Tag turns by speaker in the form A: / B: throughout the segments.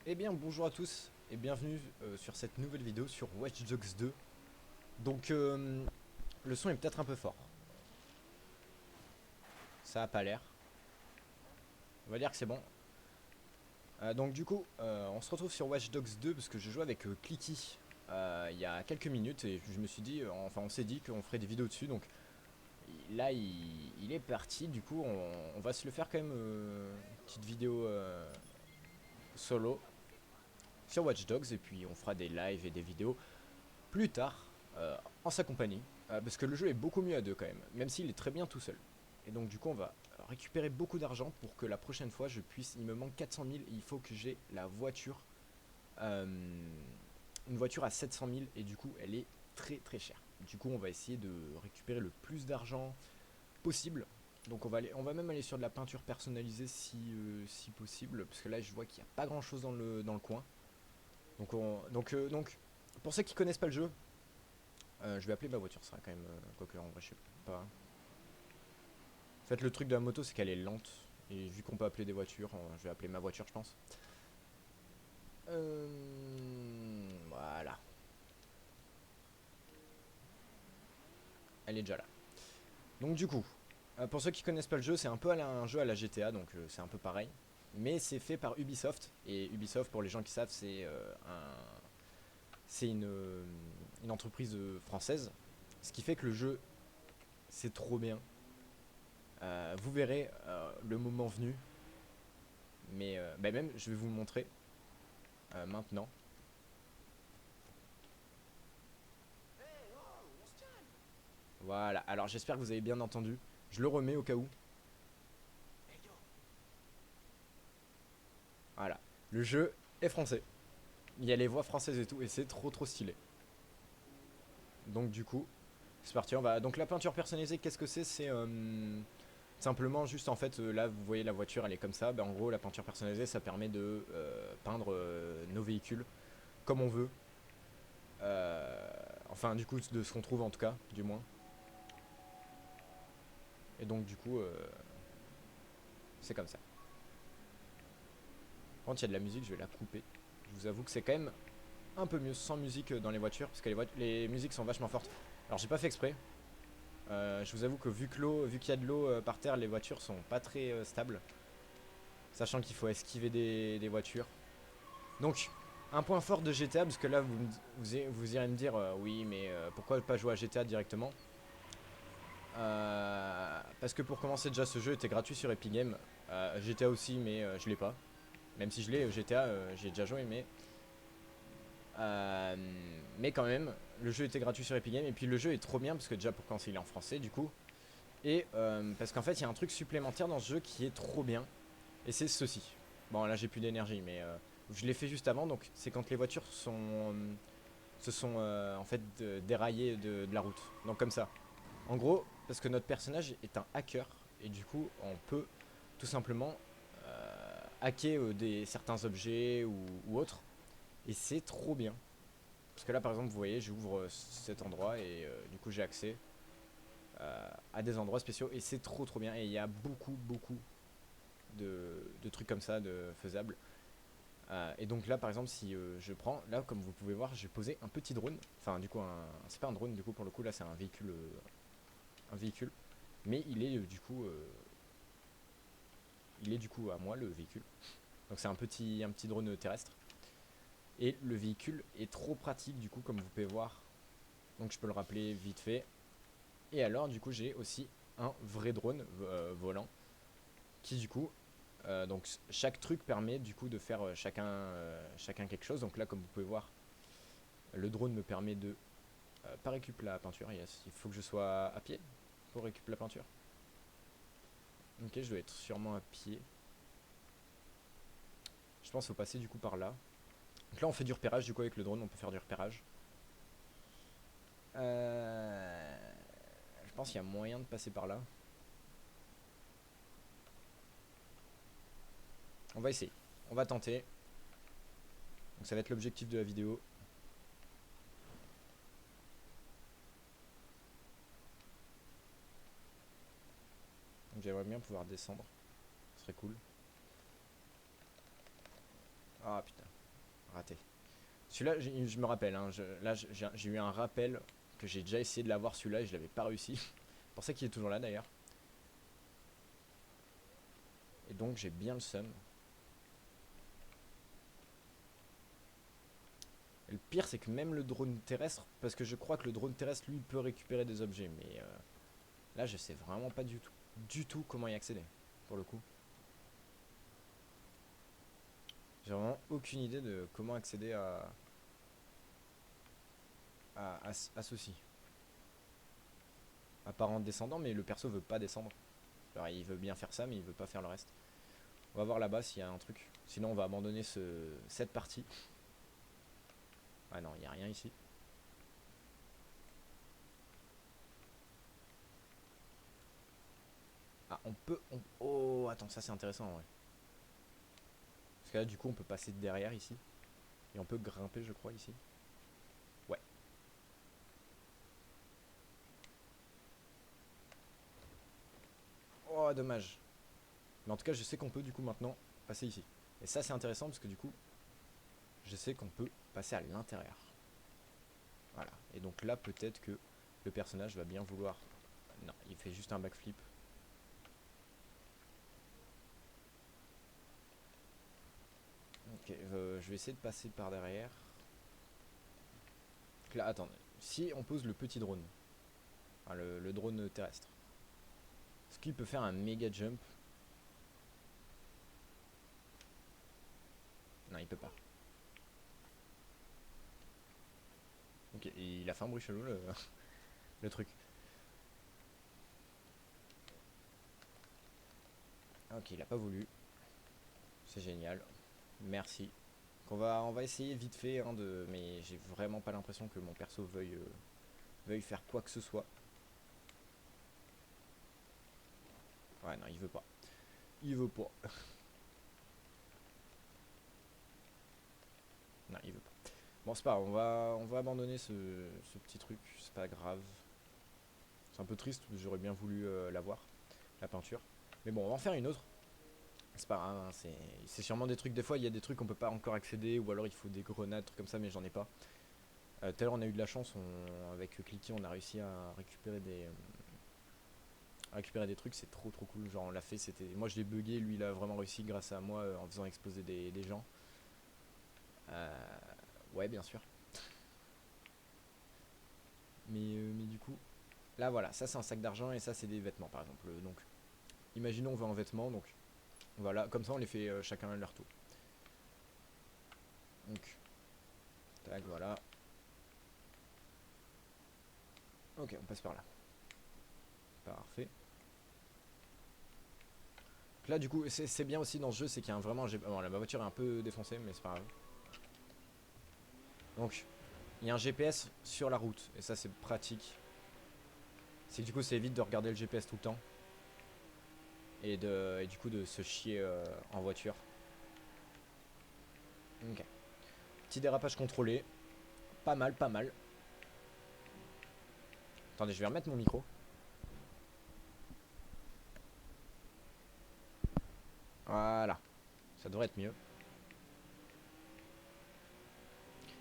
A: Eh bien bonjour à tous et bienvenue sur cette nouvelle vidéo sur Watch Dogs 2. Donc le son est peut-être un peu fort. Ça a pas l'air. On va dire que c'est bon. Donc du coup on se retrouve sur Watch Dogs 2 parce que je joue avec Clicky il y a quelques minutes et je me suis dit, enfin on s'est dit qu'on ferait des vidéos dessus. Donc là il est parti, du coup on va se le faire quand même petite vidéo solo sur Watch Dogs et puis on fera des lives et des vidéos plus tard en sa compagnie, parce que le jeu est beaucoup mieux à deux quand même s'il est très bien tout seul. Et donc du coup on va récupérer beaucoup d'argent pour que la prochaine fois je puisse, il me manque 400 000 et il faut que j'ai la voiture, une voiture à 700 000 et du coup elle est très très chère. Du coup on va essayer de récupérer le plus d'argent possible. Donc on va même aller sur de la peinture personnalisée si possible, parce que là je vois qu'il n'y a pas grand chose dans le coin. Donc pour ceux qui connaissent pas le jeu, je vais appeler ma voiture, ça sera quand même. Quoique, en vrai, je sais pas. En fait, le truc de la moto, c'est qu'elle est lente. Et vu qu'on peut appeler des voitures, je vais appeler ma voiture, je pense. Voilà. Elle est déjà là. Donc, du coup, pour ceux qui connaissent pas le jeu, c'est un peu un jeu à la GTA, donc c'est un peu pareil. Mais c'est fait par Ubisoft. Et Ubisoft, pour les gens qui savent, c'est une entreprise française. Ce qui fait que le jeu, c'est trop bien. Vous verrez le moment venu. Mais bah même, je vais vous le montrer maintenant. Voilà, alors j'espère que vous avez bien entendu. Je le remets au cas où. Voilà, le jeu est français. Il y a les voix françaises et tout, et c'est trop trop stylé. Donc du coup, c'est parti, on va... Donc la peinture personnalisée, qu'est-ce que c'est? C'est simplement juste en fait, là vous voyez la voiture, elle est comme ça. Bah, en gros, la peinture personnalisée, ça permet de peindre nos véhicules comme on veut. Enfin du coup, de ce qu'on trouve en tout cas, du moins. Et donc du coup, c'est comme ça. Quand il y a de la musique, je vais la couper. Je vous avoue que c'est quand même un peu mieux sans musique dans les voitures, parce que les musiques sont vachement fortes. Alors j'ai pas fait exprès. Je vous avoue que vu qu'il y a de l'eau par terre, les voitures sont pas très stables. Sachant qu'il faut esquiver des voitures. Donc, un point fort de GTA, parce que là vous irez me dire, oui mais pourquoi pas jouer à GTA directement? Parce que pour commencer déjà ce jeu était gratuit sur Epic Games. GTA aussi mais je l'ai pas. Même si je l'ai, GTA, j'ai déjà joué, mais quand même, le jeu était gratuit sur Epic Games. Et puis le jeu est trop bien parce que déjà pour quand il est en français, du coup. Et parce qu'en fait, il y a un truc supplémentaire dans ce jeu qui est trop bien. Et c'est ceci. Bon, là j'ai plus d'énergie, mais je l'ai fait juste avant. Donc c'est quand les voitures se sont en fait déraillées de la route. Donc comme ça. En gros, parce que notre personnage est un hacker. Et du coup, on peut tout simplement hacker certains objets ou autres. Et c'est trop bien. Parce que là, par exemple, vous voyez, j'ouvre cet endroit et du coup, j'ai accès à des endroits spéciaux. Et c'est trop trop bien. Et il y a beaucoup de trucs comme ça, de faisables. Et donc là, par exemple, si je prends, là, comme vous pouvez voir, j'ai posé un petit drone. Enfin, du coup, c'est pas un drone, du coup, pour le coup, là, c'est un véhicule. Un véhicule. Mais il est du coup à moi, le véhicule. Donc c'est un petit drone terrestre. Et le véhicule est trop pratique, du coup, comme vous pouvez voir. Donc je peux le rappeler vite fait. Et alors, du coup, j'ai aussi un vrai drone volant qui, du coup, donc chaque truc permet du coup de faire chacun quelque chose. Donc là, comme vous pouvez voir, le drone me permet de pas récupérer la peinture. Yes, il faut que je sois à pied pour récupérer la peinture. Ok, je dois être sûrement à pied. Je pense qu'il faut passer du coup par là. Donc là, on fait du repérage. Du coup, avec le drone, on peut faire du repérage. Je pense qu'il y a moyen de passer par là. On va essayer. On va tenter. Donc ça va être l'objectif de la vidéo. Donc j'aimerais bien pouvoir descendre. Ce serait cool. Ah putain. Raté. Celui-là, je me rappelle, hein, là j'ai eu un rappel que j'ai déjà essayé de l'avoir celui-là et je l'avais pas réussi. C'est pour ça qu'il est toujours là d'ailleurs. Et donc j'ai bien le seum. Et le pire c'est que même le drone terrestre, parce que je crois que le drone terrestre lui peut récupérer des objets, mais là je sais vraiment pas du tout comment y accéder, pour le coup. J'ai vraiment aucune idée de comment accéder à ceci. À part en descendant, mais le perso veut pas descendre. Alors, il veut bien faire ça, mais il veut pas faire le reste. On va voir là-bas s'il y a un truc. Sinon, on va abandonner cette partie. Ah non, il n'y a rien ici. Ah, on peut... Oh, attends, ça c'est intéressant, ouais. Parce que là, du coup, on peut passer derrière ici. Et on peut grimper, je crois, ici. Ouais. Oh, dommage. Mais en tout cas, je sais qu'on peut, du coup, maintenant, passer ici. Et ça, c'est intéressant, parce que, du coup, je sais qu'on peut passer à l'intérieur. Voilà. Et donc là, peut-être que le personnage va bien vouloir... Non, il fait juste un backflip. Ok, je vais essayer de passer par derrière. Donc là, attends. Si on pose le petit drone, enfin, le drone terrestre, est-ce qu'il peut faire un méga jump? Non, il peut pas. Ok, il a fait un bruit chelou le truc. Ok, il a pas voulu. C'est génial. Merci. Donc on va essayer vite fait, hein, mais j'ai vraiment pas l'impression que mon perso veuille faire quoi que ce soit. Ouais, non, il veut pas. Il veut pas. Non, il veut pas. Bon, c'est pas grave, on va abandonner ce petit truc. C'est pas grave. C'est un peu triste, j'aurais bien voulu l'avoir, la peinture. Mais bon, on va en faire une autre. C'est pas grave, hein, c'est sûrement des trucs. Des fois, il y a des trucs qu'on peut pas encore accéder, ou alors il faut des grenades, trucs comme ça, mais j'en ai pas. Tout à l'heure, on a eu de la chance, avec Clicky, on a réussi à récupérer des trucs, c'est trop cool. Genre, on l'a fait, c'était. Moi, je l'ai bugué, lui, il a vraiment réussi grâce à moi en faisant exploser des gens. Ouais, bien sûr. Mais du coup, là, voilà, ça c'est un sac d'argent et ça c'est des vêtements par exemple. Donc, imaginons on va en vêtements, donc voilà, comme ça on les fait chacun à leur tour. Donc, tac, voilà. Ok, on passe par là. Parfait. Donc là, du coup, c'est bien aussi dans ce jeu, c'est qu'il y a vraiment un GPS. Bon, là, ma voiture est un peu défoncée, mais c'est pas grave. Donc, il y a un GPS sur la route, et ça, c'est pratique. C'est que du coup, ça évite de regarder le GPS tout le temps. Et du coup, de se chier en voiture. Ok. Petit dérapage contrôlé. Pas mal, pas mal. Attendez, je vais remettre mon micro. Voilà. Ça devrait être mieux.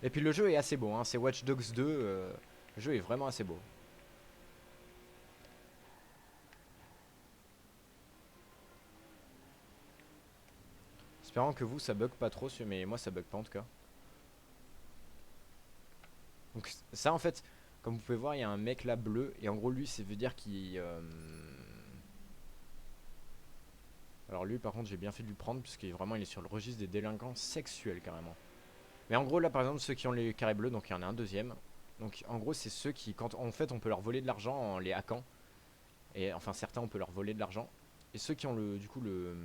A: Et puis le jeu est assez beau, hein. C'est Watch Dogs 2. Le jeu est vraiment assez beau. Espérant que vous, ça bug pas trop, mais moi ça bug pas en tout cas. Donc ça en fait, comme vous pouvez voir, il y a un mec là bleu. Et en gros lui, ça veut dire qu'il... Alors lui par contre, j'ai bien fait de lui prendre, puisqu'il vraiment il est sur le registre des délinquants sexuels carrément. Mais en gros là par exemple, ceux qui ont les carrés bleus, donc il y en a un deuxième. Donc en gros c'est ceux qui, quand en fait on peut leur voler de l'argent en les hackant. Et enfin certains on peut leur voler de l'argent. Et ceux qui ont du coup le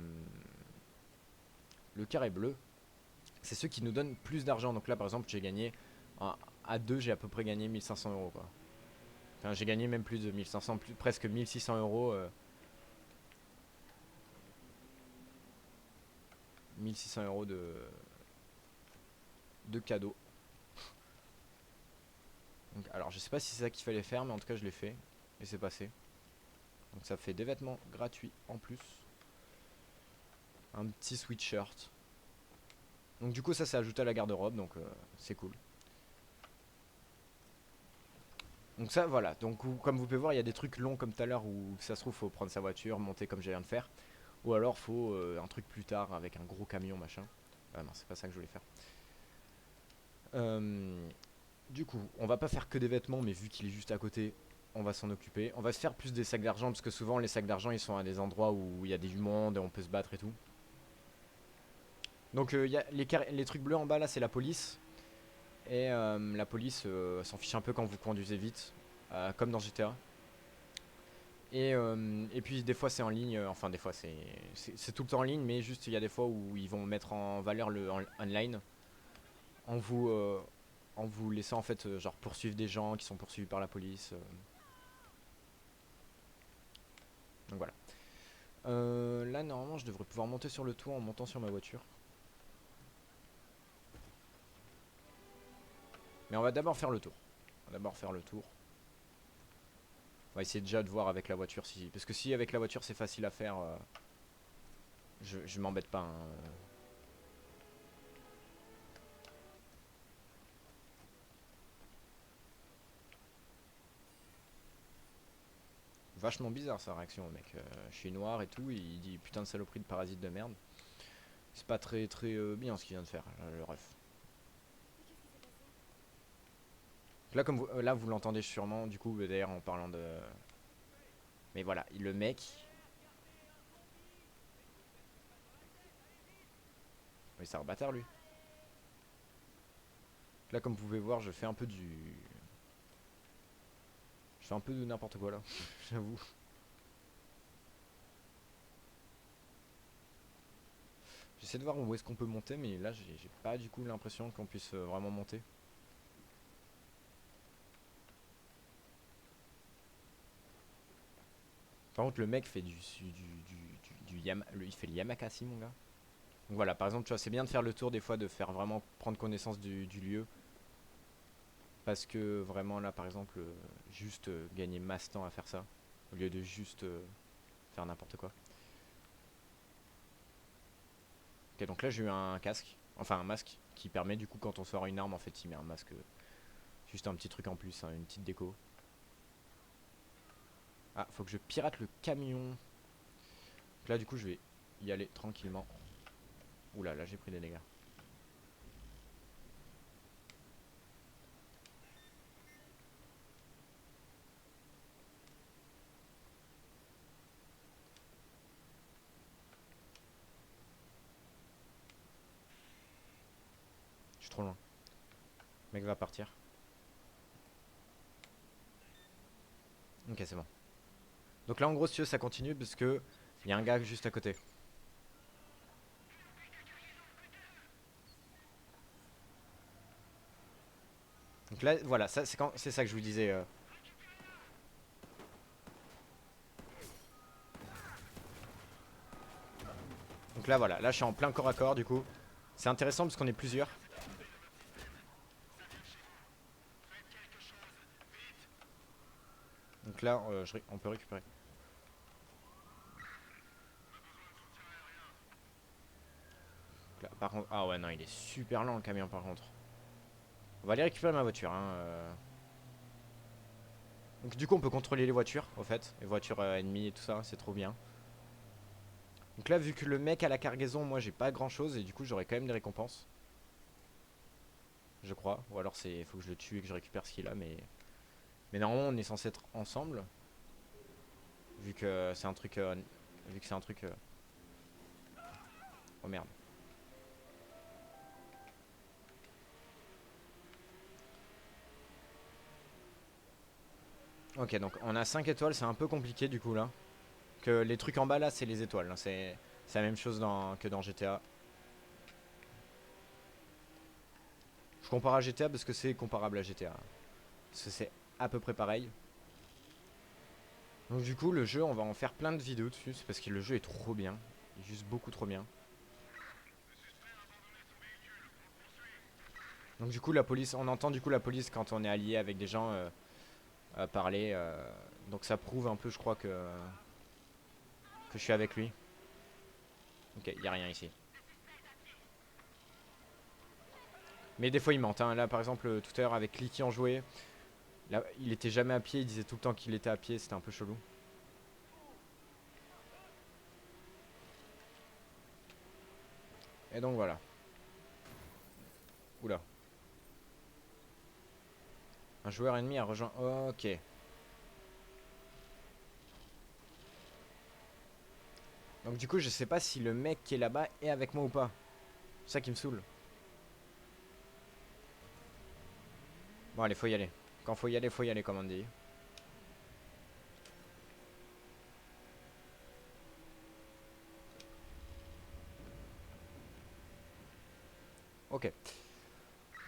A: carré bleu, c'est ceux qui nous donnent plus d'argent. Donc là, par exemple, j'ai gagné à 2, j'ai à peu près gagné 1500 euros quoi. Enfin, j'ai gagné même plus de 1500, presque 1600 euros. 1600 euros de cadeaux. Donc, alors, je sais pas si c'est ça qu'il fallait faire, mais en tout cas, je l'ai fait. Et c'est passé. Donc, ça fait des vêtements gratuits en plus. Un petit sweatshirt. Donc du coup ça s'est ajouté à la garde-robe, donc c'est cool. Donc ça voilà, donc comme vous pouvez voir il y a des trucs longs comme tout à l'heure où ça se trouve faut prendre sa voiture, monter comme je viens de faire. Ou alors faut un truc plus tard avec un gros camion machin. Ah non c'est pas ça que je voulais faire. Euh, du coup on va pas faire que des vêtements mais vu qu'il est juste à côté on va s'en occuper. On va se faire plus des sacs d'argent parce que souvent les sacs d'argent ils sont à des endroits où il y a du monde et on peut se battre et tout. Donc il y a les trucs bleus en bas là c'est la police. Et la police s'en fiche un peu quand vous conduisez vite, comme dans GTA. Et puis des fois c'est en ligne, enfin des fois c'est tout le temps en ligne, mais juste il y a des fois où ils vont mettre en valeur le online en vous, en vous laissant en fait genre poursuivre des gens qui sont poursuivis par la police. Donc voilà. Là normalement je devrais pouvoir monter sur le toit en montant sur ma voiture. Mais on va d'abord faire le tour. On va d'abord faire le tour. On va essayer déjà de voir avec la voiture si. Parce que si avec la voiture c'est facile à faire, je m'embête pas, hein. Vachement bizarre sa réaction, mec. Je suis noir et tout, et il dit putain de saloperie de parasite de merde. C'est pas très très bien ce qu'il vient de faire, le ref. Là, comme vous, là, vous l'entendez sûrement, du coup, d'ailleurs, en parlant de. Mais voilà, le mec. Oui, c'est un bâtard lui. Là, comme vous pouvez voir, je fais un peu du. Je fais un peu de n'importe quoi là, j'avoue. J'essaie de voir où est-ce qu'on peut monter, mais là, j'ai pas du coup l'impression qu'on puisse vraiment monter. Par contre, le mec fait il fait le Yamakasi, mon gars. Donc voilà, par exemple, tu vois, c'est bien de faire le tour des fois, de faire vraiment prendre connaissance du lieu. Parce que vraiment, là, par exemple, juste gagner masse temps à faire ça. Au lieu de juste faire n'importe quoi. Ok, donc là, j'ai eu un casque. Enfin, un masque qui permet, du coup, quand on sort une arme, en fait, il met un masque. Juste un petit truc en plus, hein, une petite déco. Ah, faut que je pirate le camion. Donc là, du coup, je vais y aller tranquillement. Oula, là, j'ai pris des dégâts. Je suis trop loin. Le mec va partir. Ok, c'est bon. Donc là, en gros, si tu veux, ça continue parce que il y a un gars juste à côté. Donc là, voilà, c'est ça que je vous disais. Donc là, voilà, là, je suis en plein corps à corps, du coup. C'est intéressant parce qu'on est plusieurs. Donc là, on peut récupérer. Donc là, par contre, ah ouais, non, il est super lent le camion par contre. On va aller récupérer ma voiture, hein. Donc du coup, on peut contrôler les voitures, au fait. Les voitures ennemies et tout ça, c'est trop bien. Donc là, vu que le mec a la cargaison, moi, j'ai pas grand chose et du coup, j'aurai quand même des récompenses. Je crois. Ou alors, c'est faut que je le tue et que je récupère ce qu'il a, mais normalement, on est censé être ensemble. Vu que c'est un truc. Vu que c'est un truc. Oh merde. Ok, donc on a 5 étoiles, c'est un peu compliqué du coup là. Que les trucs en bas là, c'est les étoiles, hein. C'est la même chose que dans GTA. Je compare à GTA parce que c'est comparable à GTA. Parce que c'est à peu près pareil. Donc du coup, le jeu, on va en faire plein de vidéos dessus. C'est parce que le jeu est trop bien. Il est juste beaucoup trop bien. Donc du coup, la police, on entend du coup la police quand on est allié avec des gens parler. Donc ça prouve un peu, je crois, que je suis avec lui. Ok, y a rien ici. Mais des fois, ils mentent. Hein. Là, par exemple, tout à l'heure, avec Clicky en jouet, là, il était jamais à pied. Il disait tout le temps qu'il était à pied. C'était un peu chelou. Et donc, voilà. Oula. Un joueur ennemi a rejoint. Ok. Donc, du coup, je sais pas si le mec qui est là-bas est avec moi ou pas. C'est ça qui me saoule. Bon, allez, faut y aller. Quand faut y aller, comme on dit. Ok.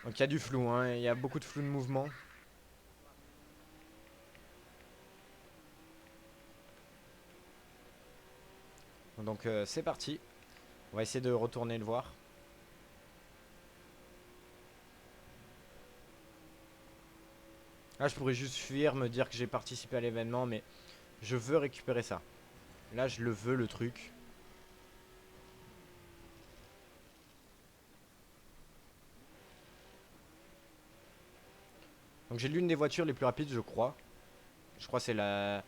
A: Donc, il y a du flou, hein. Il y a beaucoup de flou de mouvement. Donc, c'est parti. On va essayer de retourner le voir. Là, je pourrais juste fuir, me dire que j'ai participé à l'événement, mais je veux récupérer ça. Là, je le veux, le truc. Donc, j'ai l'une des voitures les plus rapides, je crois. Je crois que c'est la...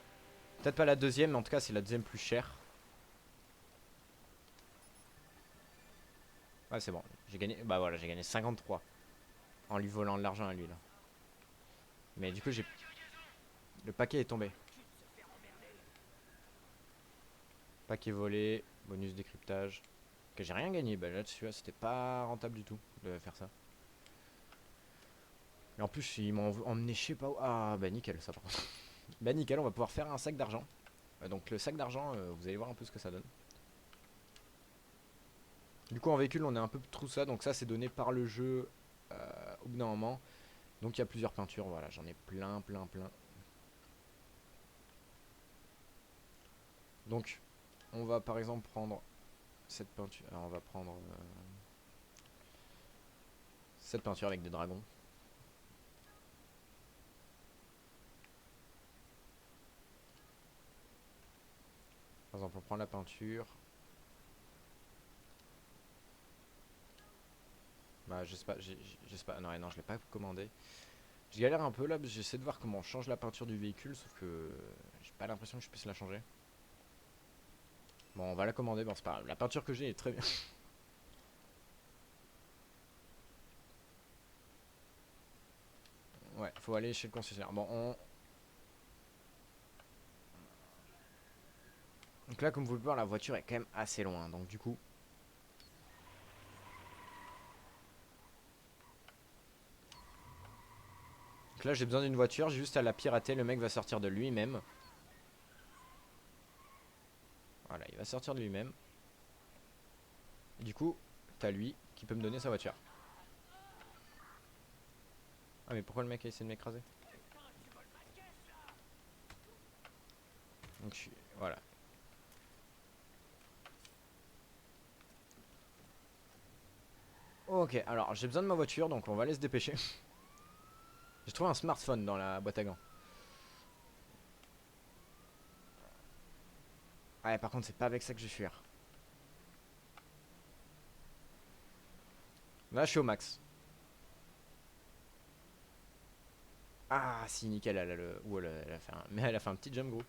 A: Peut-être pas la deuxième, mais en tout cas, c'est la deuxième plus chère. Ouais, c'est bon. J'ai gagné... Bah voilà, j'ai gagné 53. En lui volant de l'argent à lui, là. Mais du coup, j'ai... Le paquet est tombé. Paquet volé, bonus décryptage. Que j'ai rien gagné. Bah là-dessus, c'était pas rentable du tout de faire ça. Et en plus, ils m'ont emmené je sais pas où. Ah, bah nickel, ça par contre. Bah nickel, on va pouvoir faire un sac d'argent. Donc le sac d'argent, vous allez voir un peu ce que ça donne. Du coup, en véhicule, on a un peu tout ça. Donc ça, c'est donné par le jeu au bout d'un moment. Donc il y a plusieurs peintures. Voilà, j'en ai plein, plein, plein. Donc, on va par exemple prendre cette peinture. Alors, on va prendre cette peinture avec des dragons. Par exemple, on prend la peinture. Bah, je sais pas, je sais pas. Non, non, je l'ai pas commandé. Je galère un peu là, parce que j'essaie de voir comment on change la peinture du véhicule, sauf que j'ai pas l'impression que je puisse la changer. Bon, on va la commander, bon, c'est pas grave. La peinture que j'ai est très bien. Ouais, faut aller chez le concessionnaire. Bon, on... Donc là, comme vous pouvez voir, la voiture est quand même assez loin. Donc du coup... Donc là, j'ai besoin d'une voiture, j'ai juste à la pirater. Le mec va sortir de lui-même. Voilà, il va sortir de lui-même. Du coup, t'as lui qui peut me donner sa voiture. Ah, mais pourquoi le mec a essayé de m'écraser? Donc voilà. Ok, alors j'ai besoin de ma voiture, donc on va aller se dépêcher. J'ai trouvé un smartphone dans la boîte à gants. Ouais, par contre, c'est pas avec ça que je vais fuir. Là, je suis au max. Ah, si, nickel, elle a le. Ouh, elle a fait un... Mais elle a fait un petit jump, gros.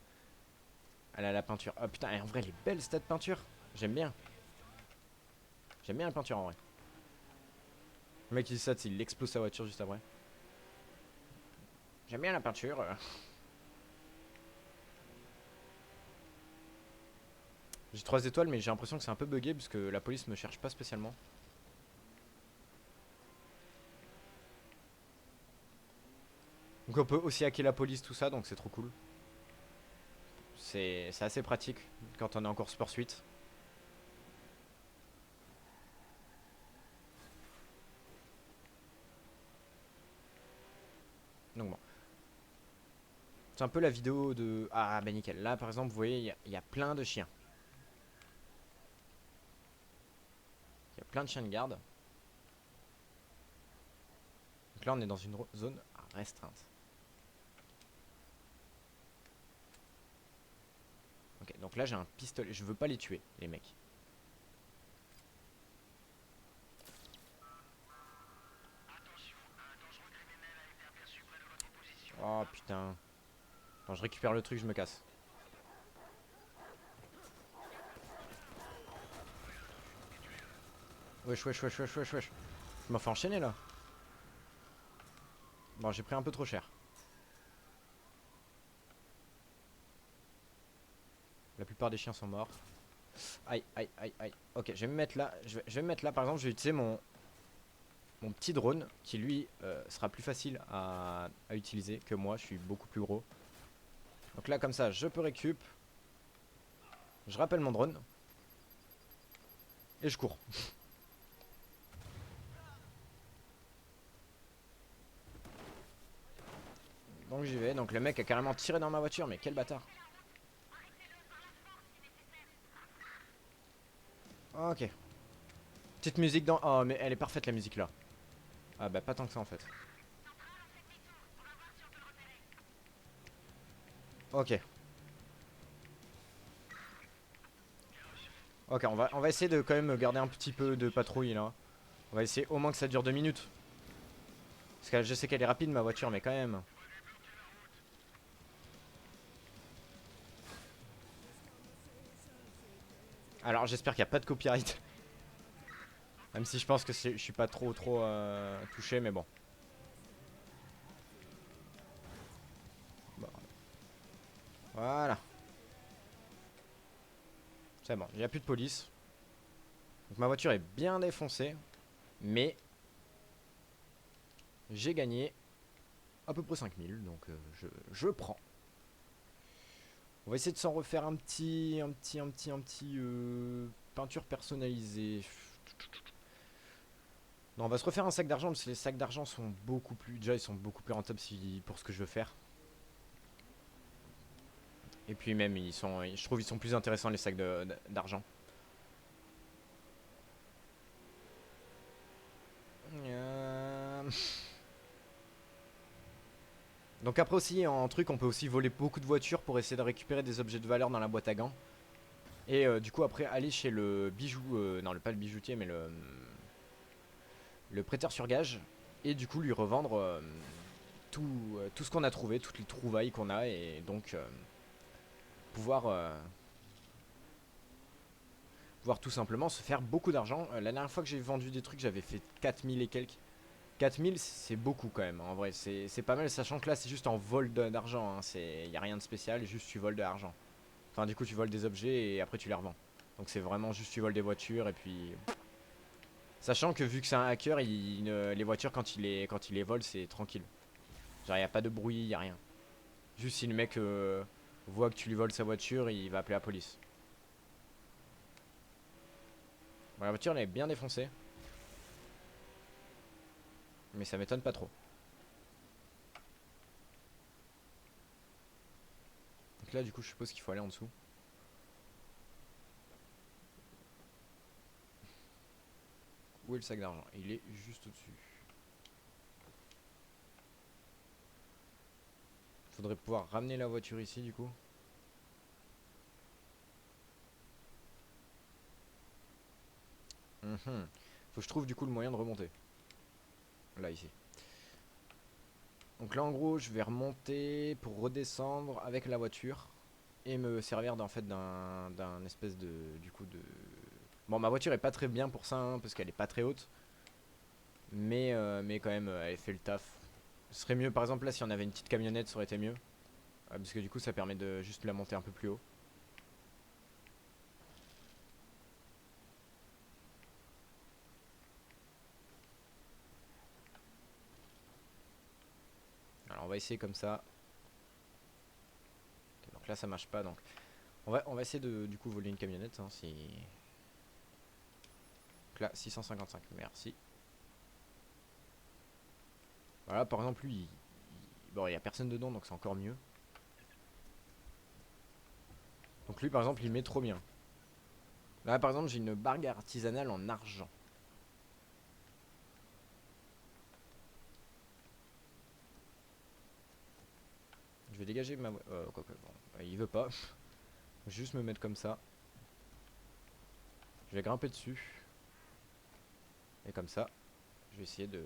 A: Elle a la peinture. Oh putain, et en vrai, elle est belle cette peinture. J'aime bien. J'aime bien la peinture en vrai. Le mec, il dit ça, il explose sa voiture juste après. J'aime bien la peinture. J'ai 3 étoiles, mais j'ai l'impression que c'est un peu bugué parce que la police me cherche pas spécialement. Donc on peut aussi hacker la police, tout ça, donc c'est trop cool. C'est assez pratique quand on est en course poursuite. Donc bon. C'est un peu la vidéo de... Ah bah nickel. Là par exemple, vous voyez, il y a plein de chiens. Il y a plein de chiens de garde. Donc là on est dans une zone restreinte. Ok, donc là j'ai un pistolet. Je veux pas les tuer, les mecs. putain. Attends, je récupère le truc, je me casse. Wesh, wesh, wesh, wesh, wesh, wesh. Je m'en fais enchaîner là. Bon, j'ai pris un peu trop cher. La plupart des chiens sont morts. Aïe, aïe, aïe, aïe. Ok, je vais me mettre là. Je vais me mettre là. Par exemple, je vais utiliser mon petit drone qui lui sera plus facile à utiliser que moi. Je suis beaucoup plus gros. Donc là, comme ça, je peux récup. Je rappelle mon drone. Et je cours. Donc j'y vais. Donc le mec a carrément tiré dans ma voiture. Mais quel bâtard. Ok. Petite musique dans... Oh, mais elle est parfaite la musique là. Ah bah pas tant que ça en fait. Ok. Ok, on va essayer de quand même garder un petit peu de patrouille là. On va essayer au moins que ça dure 2 minutes. Parce que je sais qu'elle est rapide ma voiture, mais quand même. Alors j'espère qu'il n'y a pas de copyright. Même si je pense que je suis pas trop touché, mais bon. Bon. Voilà. C'est bon, il n'y a plus de police. Donc ma voiture est bien défoncée. Mais j'ai gagné à peu près 5000. Donc je prends. On va essayer de s'en refaire un petit peinture personnalisée. Non, on va se refaire un sac d'argent parce que les sacs d'argent sont beaucoup plus... Déjà, ils sont beaucoup plus rentables pour ce que je veux faire. Et puis même, je trouve qu'ils sont plus intéressants les sacs d'argent. Euh, Donc après aussi, en truc, on peut aussi voler beaucoup de voitures pour essayer de récupérer des objets de valeur dans la boîte à gants. Et du coup, après, aller chez le bijou... non, pas le bijoutier, mais le prêteur sur gage. Et du coup, lui revendre tout ce qu'on a trouvé, toutes les trouvailles qu'on a. Et donc, pouvoir tout simplement se faire beaucoup d'argent. La dernière fois que j'ai vendu des trucs, j'avais fait 4000 et quelques. 4000 c'est beaucoup quand même, en vrai, c'est pas mal, sachant que là c'est juste en vol d'argent, hein. Y a rien de spécial, juste tu voles de l'argent. Enfin du coup tu voles des objets et après tu les revends. Donc c'est vraiment juste tu voles des voitures et puis... Sachant que vu que c'est un hacker, les voitures quand il les vole c'est tranquille. Genre y a pas de bruit, y a rien. Juste si le mec voit que tu lui voles sa voiture, il va appeler la police. Bon, la voiture elle est bien défoncée. Mais ça m'étonne pas trop. Donc là du coup je suppose qu'il faut aller en dessous. Où est le sac d'argent? Il est juste au-dessus. Faudrait pouvoir ramener la voiture ici du coup. Faut que je trouve du coup le moyen de remonter. Là ici. Donc là en gros je vais remonter pour redescendre avec la voiture. Et me servir en fait d'un espèce de... Du coup de... Bon ma voiture est pas très bien pour ça hein, parce qu'elle est pas très haute. Mais quand même elle fait le taf. Ce serait mieux par exemple là si on avait une petite camionnette ça aurait été mieux. Parce que du coup ça permet de juste la monter un peu plus haut. Alors on va essayer comme ça. Ok, donc là ça marche pas donc. On va essayer de du coup voler une camionnette hein, si... Donc là 655 merci. Voilà par exemple lui bon il y a personne dedans donc c'est encore mieux. Donc lui par exemple il met trop bien. Là par exemple j'ai une bague artisanale en argent. Je vais dégager ma... quoi que bon, il veut pas. Je vais juste me mettre comme ça. Je vais grimper dessus. Et comme ça, je vais essayer de...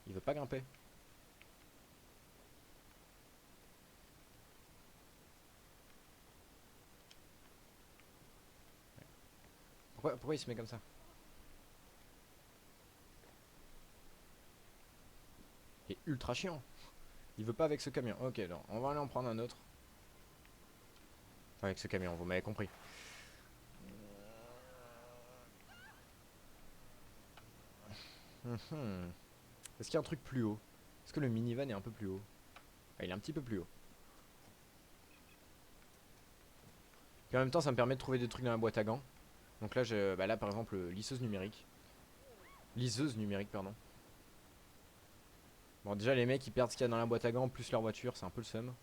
A: Il veut pas grimper. Pourquoi il se met comme ça? Il est ultra chiant. Il veut pas avec ce camion. Ok, non, on va aller en prendre un autre. Enfin, avec ce camion, vous m'avez compris. Mhm. Est-ce qu'il y a un truc plus haut? Est-ce que le minivan est un peu plus haut? Ah, il est un petit peu plus haut. Puis en même temps, ça me permet de trouver des trucs dans la boîte à gants. Donc là, bah là par exemple, lisseuse numérique. Liseuse numérique, pardon. Bon, déjà, les mecs ils perdent ce qu'il y a dans la boîte à gants plus leur voiture, c'est un peu le seum.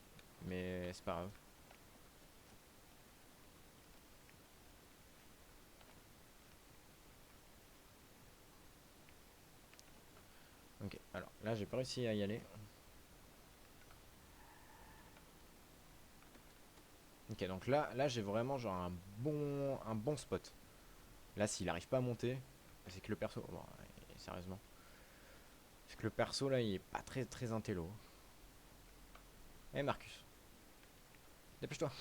A: Mais c'est pas grave. Ok, alors là, j'ai pas réussi à y aller. Ok, donc là j'ai vraiment genre un bon spot. Là, s'il arrive pas à monter, c'est que le perso. Bon, sérieusement. C'est que le perso là, il est pas très intello. Eh Marcus, dépêche-toi.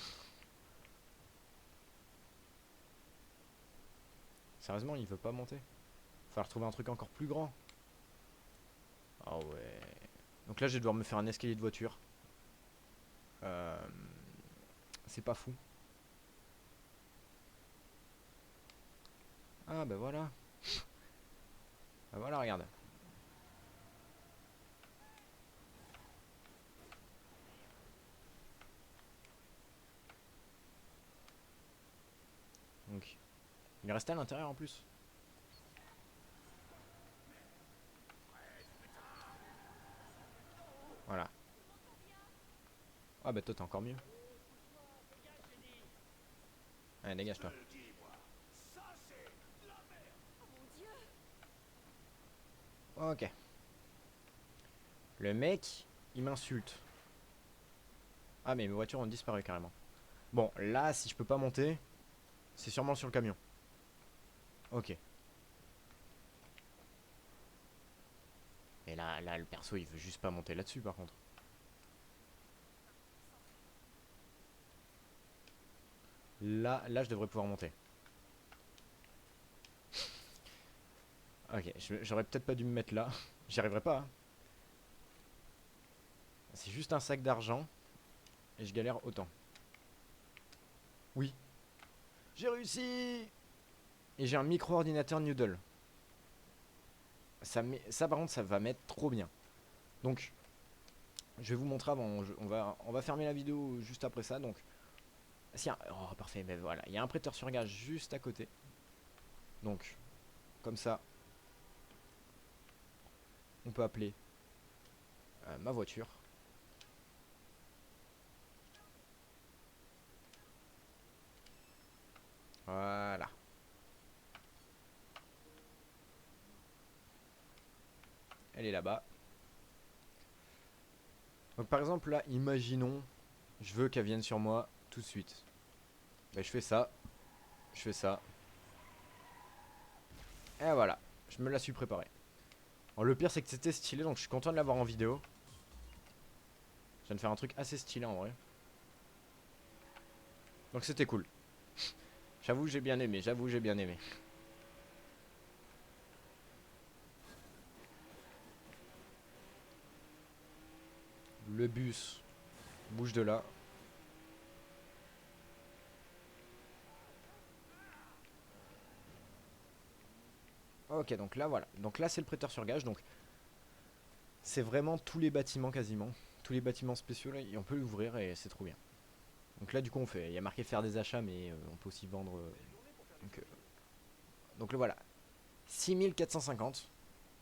A: Sérieusement, il veut pas monter. Va falloir trouver un truc encore plus grand. Ah ouais. Donc là, je vais devoir me faire un escalier de voiture. Euh, c'est pas fou. Ah bah voilà. Bah voilà, regarde. Donc, il est resté à l'intérieur en plus. Voilà. Ah bah toi, t'es encore mieux. Allez, dégage-toi. Ok. Le mec, il m'insulte. Ah mais mes voitures ont disparu carrément. Bon, là, si je peux pas monter, c'est sûrement sur le camion. Ok. Et là, le perso, il veut juste pas monter là-dessus, par contre. Là, je devrais pouvoir monter. Ok, j'aurais peut-être pas dû me mettre là. J'y arriverai pas, hein. C'est juste un sac d'argent. Et je galère autant. Oui. J'ai réussi. Et j'ai un micro-ordinateur Noodle. Ça, par contre, ça va m'être trop bien. Donc, je vais vous montrer avant. On va fermer la vidéo juste après ça. Donc, si, oh, parfait. Ben voilà. Il y a un prêteur sur gage juste à côté. Donc, comme ça, on peut appeler ma voiture. Voilà. Elle est là-bas. Donc, par exemple, là, imaginons, je veux qu'elle vienne sur moi tout de suite. Ben, je fais ça. Je fais ça. Et voilà. Je me la suis préparée. Alors, le pire, c'est que c'était stylé. Donc, je suis content de l'avoir en vidéo. Je viens de faire un truc assez stylé en vrai. Donc, c'était cool. J'avoue, j'ai bien aimé. J'avoue, j'ai bien aimé. Le bus bouge de là. Ok, donc là, voilà. Donc là, c'est le prêteur sur gage. Donc, c'est vraiment tous les bâtiments quasiment. Tous les bâtiments spéciaux, là, on peut l'ouvrir et c'est trop bien. Donc là, du coup, on fait. Il y a marqué faire des achats, mais on peut aussi vendre. Donc, donc le voilà. 6450.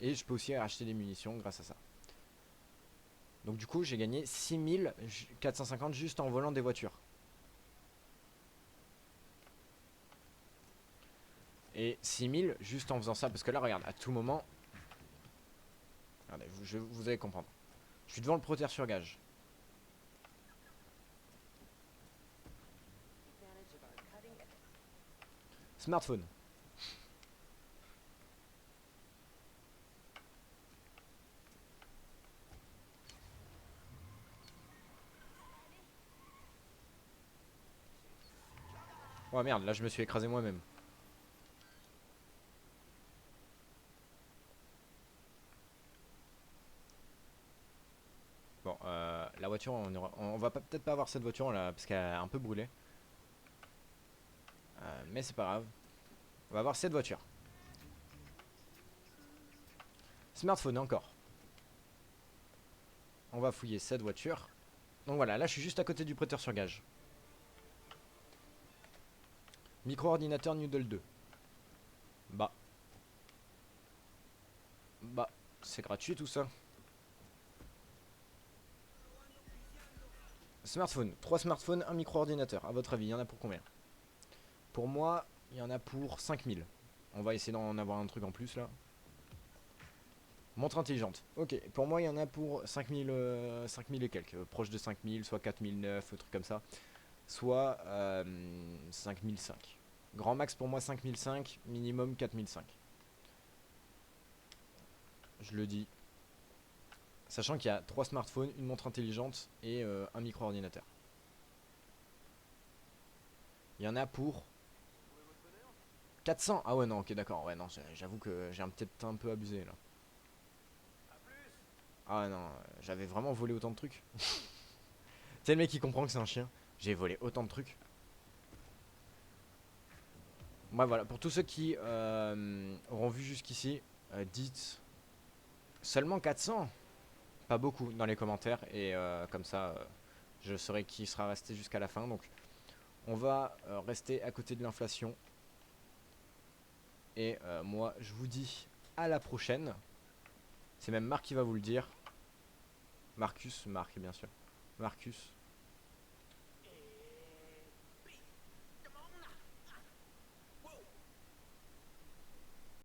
A: Et je peux aussi acheter des munitions grâce à ça. Donc, du coup, j'ai gagné 6450 juste en volant des voitures. Et 6000 juste en faisant ça. Parce que là, regarde, à tout moment. Regardez, vous allez comprendre. Je suis devant le prêteur sur gage. Smartphone. Oh merde, là je me suis écrasé moi-même. voiture, on va peut-être pas avoir cette voiture là, parce qu'elle a un peu brûlé. Mais c'est pas grave. On va avoir cette voiture. Smartphone encore. On va fouiller cette voiture. Donc voilà, là je suis juste à côté du prêteur sur gage. Micro-ordinateur Noodle 2. Bah. Bah, c'est gratuit tout ça. Smartphone. 3 smartphones, un micro-ordinateur. À votre avis, il y en a pour combien? Pour moi, il y en a pour 5000. On va essayer d'en avoir un truc en plus là. Montre intelligente. Ok, pour moi, il y en a pour 5000, 5000 et quelques. Proche de 5000, soit 4009, truc comme ça. Soit 5005. Grand max pour moi 5005, minimum 4005. Je le dis. Sachant qu'il y a 3 smartphones, une montre intelligente et un micro-ordinateur. Il y en a pour 400. Ah ouais non, ok d'accord. Ouais non, j'avoue que j'ai peut-être un peu abusé là. Ah non, j'avais vraiment volé autant de trucs. C'est le mec qui comprend que c'est un chien. J'ai volé autant de trucs. Ouais voilà, pour tous ceux qui auront vu jusqu'ici, dites seulement 400. Pas beaucoup dans les commentaires. Et comme ça, je saurai qui sera resté jusqu'à la fin. Donc on va rester à côté de l'inflation. Et moi je vous dis à la prochaine. C'est même Marc qui va vous le dire. Marc bien sûr. Marcus.